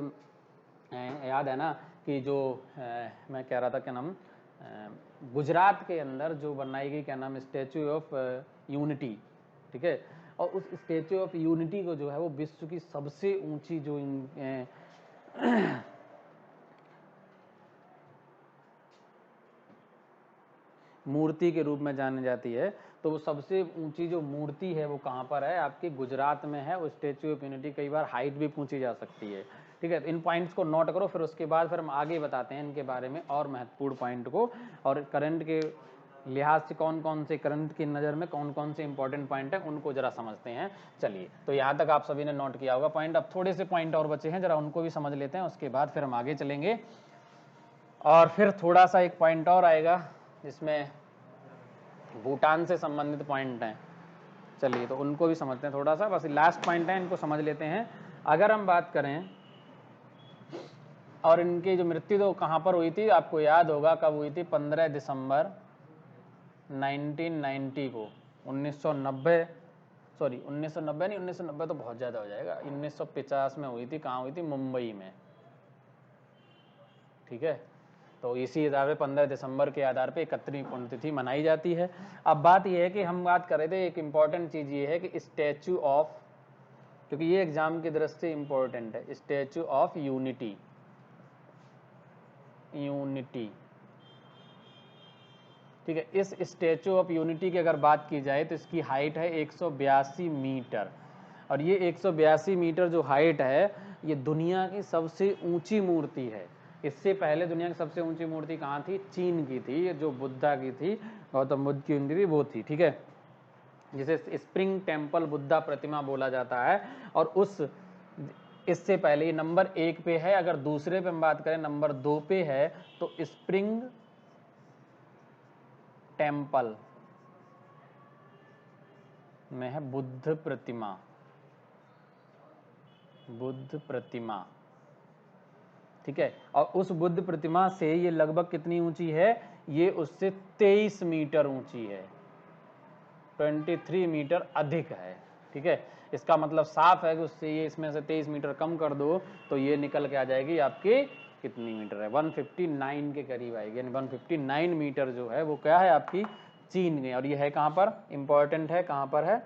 याद है ना कि जो मैं कह रहा था क्या नाम, गुजरात के अंदर जो बनाई गई क्या नाम, स्टैचू ऑफ यूनिटी, ठीक है। और उस स्टैचू ऑफ यूनिटी को जो है वो विश्व की सबसे ऊंची जो मूर्ति के रूप में जानी जाती है, तो वो सबसे ऊंची जो मूर्ति है वो कहाँ पर है, आपके गुजरात में है। वो स्टैचू ऑफ यूनिटी कई बार हाइट भी पूछी जा सकती है, ठीक है। इन पॉइंट्स को नोट करो, फिर उसके बाद फिर हम आगे बताते हैं इनके बारे में और महत्वपूर्ण पॉइंट को, और करंट के लिहाज से कौन कौन से, करंट की नज़र में कौन कौन से इंपॉर्टेंट पॉइंट है उनको जरा समझते हैं। चलिए, तो यहाँ तक आप सभी ने नोट किया होगा पॉइंट। अब थोड़े से पॉइंट और बचे हैं, जरा उनको भी समझ लेते हैं, उसके बाद फिर हम आगे चलेंगे। और फिर थोड़ा सा एक पॉइंट और आएगा जिसमें भूटान से संबंधित पॉइंट हैं, चलिए तो उनको भी समझते हैं थोड़ा सा, बस लास्ट पॉइंट है, इनको समझ लेते हैं। अगर हम बात करें और इनकी जो मृत्यु तो कहाँ पर हुई थी, आपको याद होगा कब हुई थी, 15 दिसंबर 1990 को, 1990, सॉरी 1990 नहीं, 1990 तो बहुत ज़्यादा हो जाएगा, 1950 में हुई थी। कहाँ हुई थी, मुंबई में, ठीक है। तो इसी आधार पे 15 दिसंबर के आधार पे 31वीं पुण्यतिथि मनाई जाती है। अब बात यह है कि हम बात कर रहे थे, एक इम्पॉर्टेंट चीज़ ये है कि स्टैचू ऑफ, क्योंकि ये एग्जाम की दृष्टि से इम्पोर्टेंट है, स्टैचू ऑफ यूनिटी, यूनिटी, ठीक है। इस स्टैचू ऑफ यूनिटी की अगर बात की जाए तो इसकी हाइट है 182 मीटर, और ये 182 मीटर जो हाइट है ये दुनिया की सबसे ऊंची मूर्ति है। इससे पहले दुनिया की सबसे ऊंची मूर्ति कहाँ थी? चीन की थी, जो बुद्धा की थी, गौतम बुद्ध की उनकी थी, वो थी, ठीक है, जिसे स्प्रिंग टेम्पल बुद्धा प्रतिमा बोला जाता है। और उस इससे पहले ये नंबर 1 पे है। अगर दूसरे पे हम बात करें नंबर 2 पे है तो स्प्रिंग टेम्पल में है बुद्ध प्रतिमा, बुद्ध प्रतिमा, ठीक है। और उस बुद्ध प्रतिमा से ये लगभग कितनी ऊंची है? ये उससे 23 मीटर ऊंची है, 23 मीटर अधिक है, ठीक है। इसका मतलब साफ है कि उससे ये इसमें से 23 मीटर कम कर दो तो ये निकल के आ जाएगी आपकी कितनी मीटर है? 159 के करीब आएगी, यानी 159 मीटर जो है वो क्या है आपकी? चीन में। और ये है कहाँ पर? इंपॉर्टेंट है, कहाँ पर है?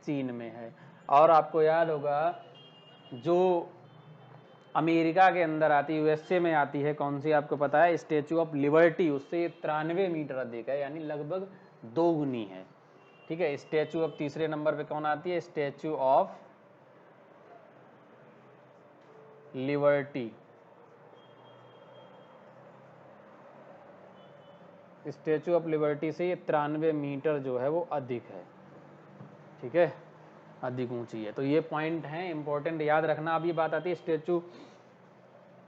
चीन में है। और आपको याद होगा जो अमेरिका के अंदर आती है, यूएसए में आती है, कौन सी आपको पता है? स्टैचू ऑफ लिबर्टी, उससे 93 मीटर अधिक है, यानी लगभग 2 गुनी है, ठीक है। स्टैचू ऑफ तीसरे नंबर पे कौन आती है? Statue of liberty, statue of liberty से ये 93 मीटर जो है वो अधिक है, ठीक है, अधिक ऊंची है। तो ये पॉइंट है इंपॉर्टेंट, याद रखना। अब ये बात आती है स्टैचू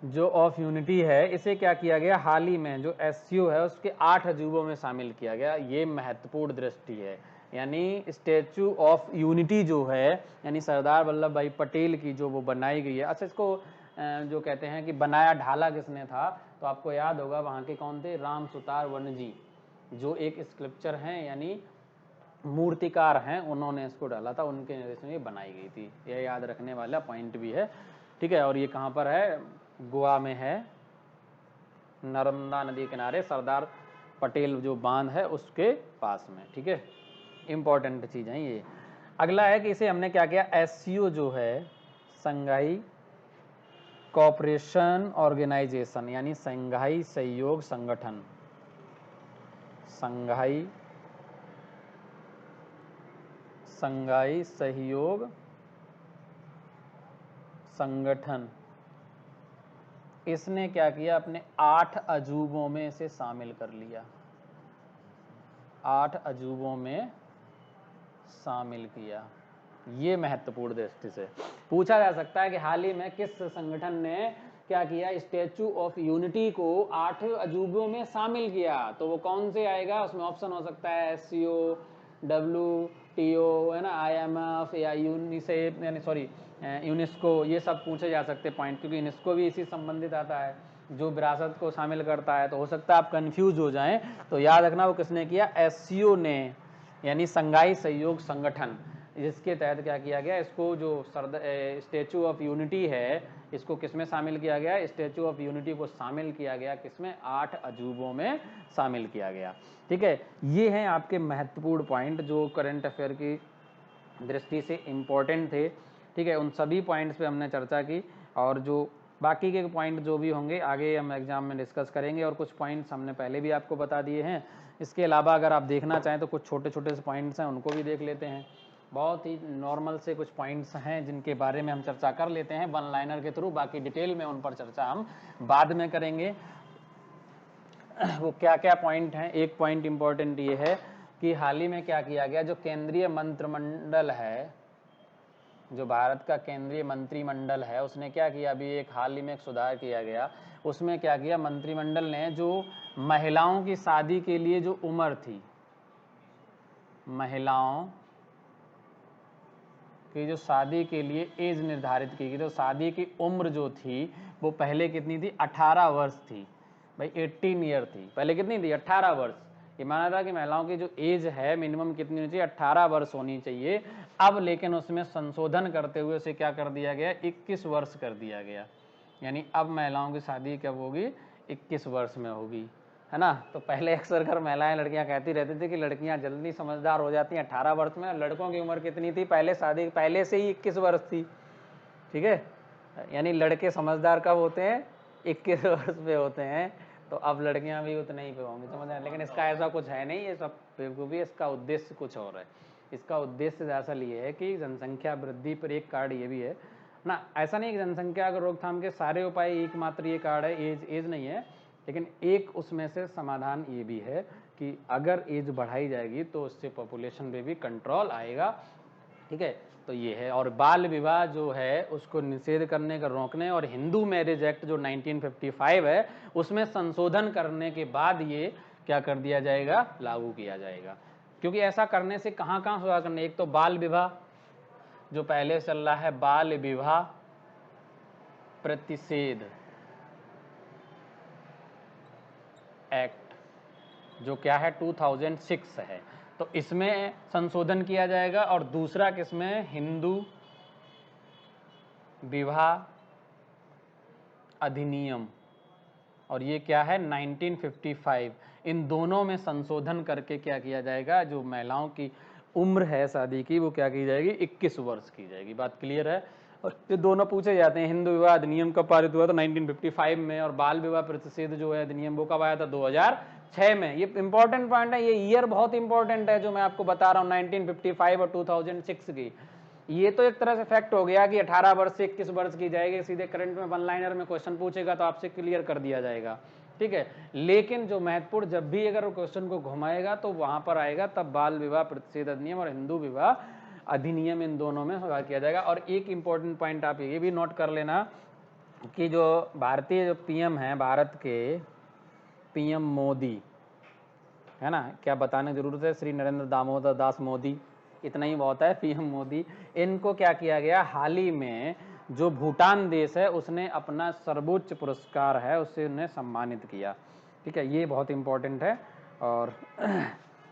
जो ऑफ यूनिटी है, इसे क्या किया गया? हाल ही में जो एससीओ है उसके 8 अजूबों में शामिल किया गया। ये महत्वपूर्ण दृष्टि है, यानी स्टैचू ऑफ यूनिटी जो है, यानी सरदार वल्लभ भाई पटेल की जो वो बनाई गई है। अच्छा, इसको जो कहते हैं कि बनाया ढाला किसने था, तो आपको याद होगा वहाँ के कौन थे? राम सुतार वन जी, जो एक स्कल्पचर हैं, यानी मूर्तिकार हैं, उन्होंने इसको डाला था, उनके निर्देशन में ये बनाई गई थी। यह याद रखने वाला पॉइंट भी है, ठीक है। और ये कहाँ पर है? गोवा में है, नर्मदा नदी किनारे सरदार पटेल जो बांध है उसके पास में, ठीक है। इंपॉर्टेंट चीज़ है ये। अगला है कि इसे हमने क्या किया? एससीओ जो है, संघाई कोऑपरेशन ऑर्गेनाइजेशन, यानी संघाई सहयोग संगठन, संघाई सहयोग संगठन, इसने क्या किया? अपने 8 अजूबों में इसे शामिल कर लिया, 8 अजूबों में शामिल किया। ये महत्वपूर्ण दृष्टि से पूछा जा सकता है कि हाल ही में किस संगठन ने क्या किया? स्टैचू ऑफ यूनिटी को 8 अजूबों में शामिल किया। तो वो कौन से आएगा? उसमें ऑप्शन हो सकता है एससीओ, WTO, है ना, IMF या यूनिसेफ, यानी सॉरी यूनेस्को, ये सब पूछे जा सकते पॉइंट, क्योंकि यूनेस्को भी इसी संबंधित आता है, जो विरासत को शामिल करता है। तो हो सकता है आप कंफ्यूज हो जाएं, तो याद रखना वो किसने किया? एससीओ ने, यानी संघाई सहयोग संगठन, जिसके तहत क्या किया गया? इसको जो स्टैचू ऑफ यूनिटी है, इसको किसमें शामिल किया गया? स्टैचू ऑफ यूनिटी को शामिल किया गया किसमें? 8 अजूबों में शामिल किया गया, ठीक है। ये हैं आपके महत्वपूर्ण पॉइंट जो करंट अफेयर की दृष्टि से इम्पोर्टेंट थे, ठीक है। उन सभी पॉइंट्स पे हमने चर्चा की, और जो बाकी के पॉइंट जो भी होंगे आगे हम एग्जाम में डिस्कस करेंगे, और कुछ पॉइंट्स हमने पहले भी आपको बता दिए हैं। इसके अलावा अगर आप देखना चाहें तो कुछ छोटे छोटे से पॉइंट्स हैं, उनको भी देख लेते हैं। बहुत ही नॉर्मल से कुछ पॉइंट्स हैं जिनके बारे में हम चर्चा कर लेते हैं वन लाइनर के थ्रू, बाकी डिटेल में उन पर चर्चा हम बाद में करेंगे। वो क्या क्या पॉइंट हैं? एक पॉइंट इंपॉर्टेंट ये है कि हाल ही में क्या किया गया? जो केंद्रीय मंत्रिमंडल है, जो भारत का केंद्रीय मंत्रिमंडल है, उसने क्या किया? अभी एक हाल ही में एक सुधार किया गया। उसमें क्या किया? मंत्रिमंडल ने जो महिलाओं की शादी के लिए जो उम्र थी, महिलाओं की जो शादी के लिए एज निर्धारित की गई, तो शादी की उम्र जो थी वो पहले कितनी थी? 18 वर्ष थी भाई, 18 ईयर थी। पहले कितनी थी? 18 वर्ष। ये माना था कि महिलाओं की जो एज है मिनिमम कितनी होनी चाहिए? 18 वर्ष होनी चाहिए। अब लेकिन उसमें संशोधन करते हुए उसे क्या कर दिया गया? 21 वर्ष कर दिया गया। यानी अब महिलाओं की शादी कब होगी? 21 वर्ष में होगी, है ना। तो पहले अक्सर कर महिलाएं लड़कियां कहती रहती थी कि लड़कियां जल्दी समझदार हो जाती हैं 18 वर्ष में, लड़कों की उम्र कितनी थी पहले शादी पहले से ही 21 वर्ष थी, ठीक है। यानी लड़के समझदार कब होते हैं, 21 वर्ष पे होते हैं, तो अब लड़कियां भी उतने ही पे होंगी, समझ रहे हैं। लेकिन इसका ऐसा कुछ है नहीं, ये सब बेवकूफ़ी, इसका उद्देश्य कुछ और है। इसका उद्देश्य दरअसल ये है कि जनसंख्या वृद्धि पर एक कार्ड ये भी है ना। ऐसा नहीं कि जनसंख्या की रोकथाम के सारे उपाय एकमात्र ये कार्ड है, एज नहीं है, लेकिन एक उसमें से समाधान ये भी है कि अगर एज बढ़ाई जाएगी तो उससे पॉपुलेशन पे भी कंट्रोल आएगा, ठीक है। तो ये है। और बाल विवाह जो है उसको निषेध करने का, रोकने, और हिंदू मैरिज एक्ट जो 1955 है उसमें संशोधन करने के बाद ये क्या कर दिया जाएगा, लागू किया जाएगा। क्योंकि ऐसा करने से कहाँ कहाँ सुधार करने, एक तो बाल विवाह जो पहले चल रहा है, बाल विवाह प्रतिषेध एक्ट जो क्या है 2006 है, तो इसमें संशोधन किया जाएगा। और दूसरा किसमें, हिंदू विवाह अधिनियम, और ये क्या है 1955। इन दोनों में संशोधन करके क्या किया जाएगा, जो महिलाओं की उम्र है शादी की वो क्या की जाएगी, 21 वर्ष की जाएगी। बात क्लियर है। और ये दोनों पूछे जाते हैं, हिंदू विवाह अधिनियम कब पारित हुआ था 1955 में, और बाल विवाह प्रतिषेध जो है अधिनियम वो कब आया था 2006 में। ये इंपॉर्टेंट पॉइंट है, ये ईयर बहुत इंपॉर्टेंट है जो मैं आपको बता रहा हूँ, 1955 और 2006 की। ये तो एक तरह से फैक्ट हो गया कि 18 वर्ष से 21 वर्ष की जाएगी, सीधे करंट में वन लाइनर में क्वेश्चन पूछेगा तो आपसे क्लियर कर दिया जाएगा, ठीक है। लेकिन जो महत्वपूर्ण, जब भी अगर क्वेश्चन को घुमाएगा तो वहां पर आएगा तब बाल विवाह प्रतिषेध अधिनियम और हिंदू विवाह अधिनियम, इन दोनों में सुधार किया जाएगा। और एक इंपॉर्टेंट पॉइंट आप ये भी नोट कर लेना कि जो भारतीय जो पीएम है, भारत के पीएम मोदी, है ना, क्या बताने की जरूरत है, श्री नरेंद्र दामोदर दास मोदी, इतना ही बहुत है, पीएम मोदी। इनको क्या किया गया, हाल ही में जो भूटान देश है उसने अपना सर्वोच्च पुरस्कार है उससे उन्हें सम्मानित किया, ठीक है। ये बहुत इंपॉर्टेंट है और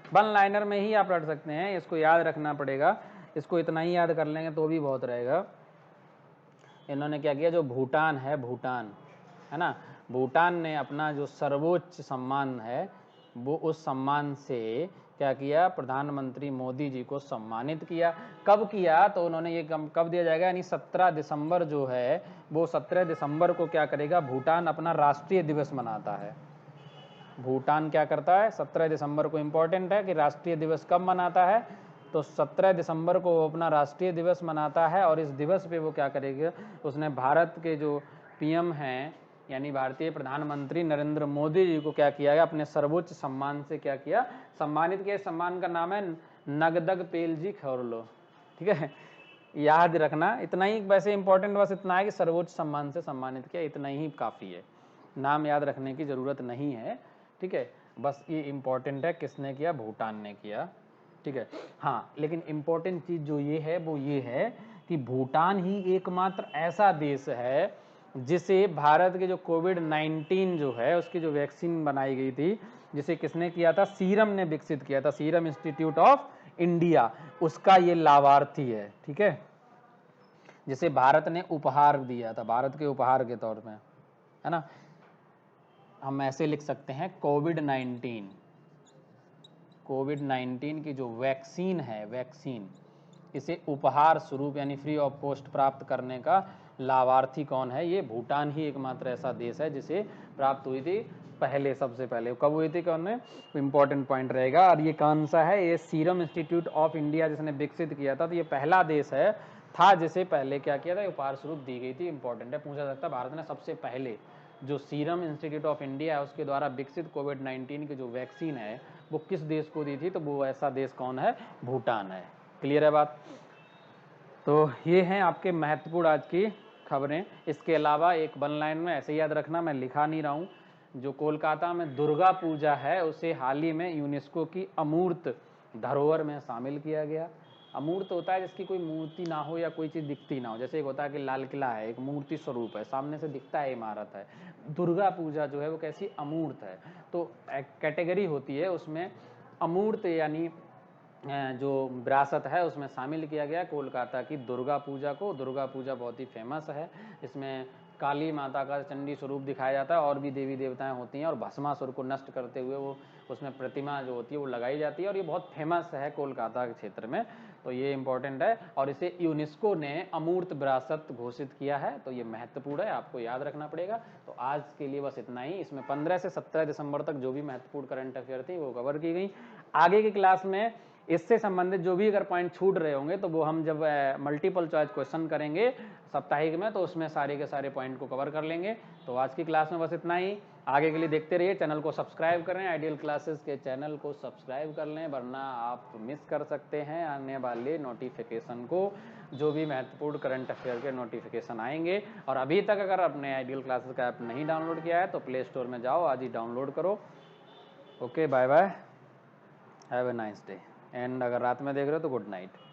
वन लाइनर में ही आप रट सकते हैं, इसको याद रखना पड़ेगा। इसको इतना ही याद कर लेंगे तो भी बहुत रहेगा। इन्होंने क्या किया, जो भूटान है, भूटान है ना, भूटान ने अपना जो सर्वोच्च सम्मान है वो उस सम्मान से क्या किया, प्रधानमंत्री मोदी जी को सम्मानित किया। कब किया, तो उन्होंने ये कब दिया जाएगा, यानी 17 दिसंबर जो है वो 17 दिसंबर को क्या करेगा, भूटान अपना राष्ट्रीय दिवस मनाता है। भूटान क्या करता है, 17 दिसंबर को, इंपॉर्टेंट है कि राष्ट्रीय दिवस कब मनाता है, तो 17 दिसंबर को वो अपना राष्ट्रीय दिवस मनाता है। और इस दिवस पे वो क्या करेगा, उसने भारत के जो पीएम हैं यानी भारतीय प्रधानमंत्री नरेंद्र मोदी जी को क्या किया है, अपने सर्वोच्च सम्मान से क्या किया, सम्मानित किया। सम्मान का नाम है नगदग पेलजी खौरलो, ठीक है, याद रखना। इतना ही वैसे इंपॉर्टेंट बस इतना है कि सर्वोच्च सम्मान से सम्मानित किया, इतना ही काफ़ी है, नाम याद रखने की ज़रूरत नहीं है, ठीक है। बस ये इंपॉर्टेंट है, किसने किया, भूटान ने किया, ठीक है। हाँ, लेकिन इंपॉर्टेंट चीज़ जो ये है वो ये है कि भूटान ही एकमात्र ऐसा देश है जिसे भारत के जो कोविड-19 जो है उसकी जो वैक्सीन बनाई गई थी, जिसे किसने किया था, सीरम ने विकसित किया था, सीरम इंस्टीट्यूट ऑफ इंडिया, उसका ये लाभार्थी है, ठीक है, जिसे भारत ने उपहार दिया था, भारत के उपहार के तौर में, है ना। हम ऐसे लिख सकते हैं, कोविड-19 की जो वैक्सीन है, वैक्सीन, इसे उपहार स्वरूप यानी फ्री ऑफ कॉस्ट प्राप्त करने का लाभार्थी कौन है, ये भूटान ही एकमात्र ऐसा देश है जिसे प्राप्त हुई थी पहले, सबसे पहले कब हुई थी, कौन ने, इंपॉर्टेंट पॉइंट रहेगा। और ये कौन सा है, ये सीरम इंस्टीट्यूट ऑफ इंडिया जिसने विकसित किया था, तो ये पहला देश है था जिसे पहले क्या किया था, उपहार स्वरूप दी गई थी। इंपॉर्टेंट है, पूछा सकता है भारत ने सबसे पहले जो सीरम इंस्टीट्यूट ऑफ इंडिया है उसके द्वारा विकसित कोविड-19 की जो वैक्सीन है वो किस देश को दी थी, तो वो ऐसा देश कौन है, भूटान है। क्लियर है बात। तो ये हैं आपके महत्वपूर्ण आज की खबरें। इसके अलावा एक वन लाइन में ऐसे याद रखना, मैं लिखा नहीं रहा हूँ, जो कोलकाता में दुर्गा पूजा है उसे हाल ही में यूनेस्को की अमूर्त धरोहर में शामिल किया गया। अमूर्त होता है जिसकी कोई मूर्ति ना हो या कोई चीज़ दिखती ना हो, जैसे एक होता है कि लाल किला है, एक मूर्ति स्वरूप है, सामने से दिखता है इमारत है। दुर्गा पूजा जो है वो कैसी, अमूर्त है। तो कैटेगरी होती है उसमें, अमूर्त यानी जो विरासत है उसमें शामिल किया गया कोलकाता की दुर्गा पूजा को। दुर्गा पूजा बहुत ही फेमस है, इसमें काली माता का चंडी स्वरूप दिखाया जाता है, और भी देवी देवताएं होती हैं, और भस्मासुर को नष्ट करते हुए वो उसमें प्रतिमा जो होती है वो लगाई जाती है, और ये बहुत फेमस है कोलकाता के क्षेत्र में, तो ये इंपॉर्टेंट है। और इसे यूनेस्को ने अमूर्त विरासत घोषित किया है, तो ये महत्वपूर्ण है, आपको याद रखना पड़ेगा। तो आज के लिए बस इतना ही। इसमें 15 से 17 दिसंबर तक जो भी महत्वपूर्ण करंट अफेयर थी वो कवर की गई। आगे की क्लास में इससे संबंधित जो भी अगर पॉइंट छूट रहे होंगे तो वो हम जब मल्टीपल चॉइस क्वेश्चन करेंगे साप्ताहिक में, तो उसमें सारे के सारे पॉइंट को कवर कर लेंगे। तो आज की क्लास में बस इतना ही। आगे के लिए देखते रहिए, चैनल को सब्सक्राइब करें, आइडियल क्लासेस के चैनल को सब्सक्राइब कर लें, वरना आप मिस कर सकते हैं आने वाले नोटिफिकेशन को, जो भी महत्वपूर्ण करंट अफेयर के नोटिफिकेशन आएंगे। और अभी तक अगर आपने आइडियल क्लासेस का ऐप नहीं डाउनलोड किया है तो प्ले स्टोर में जाओ, आज ही डाउनलोड करो। Okay, bye bye, have a nice day, and अगर रात में देख रहे हो तो गुड नाइट।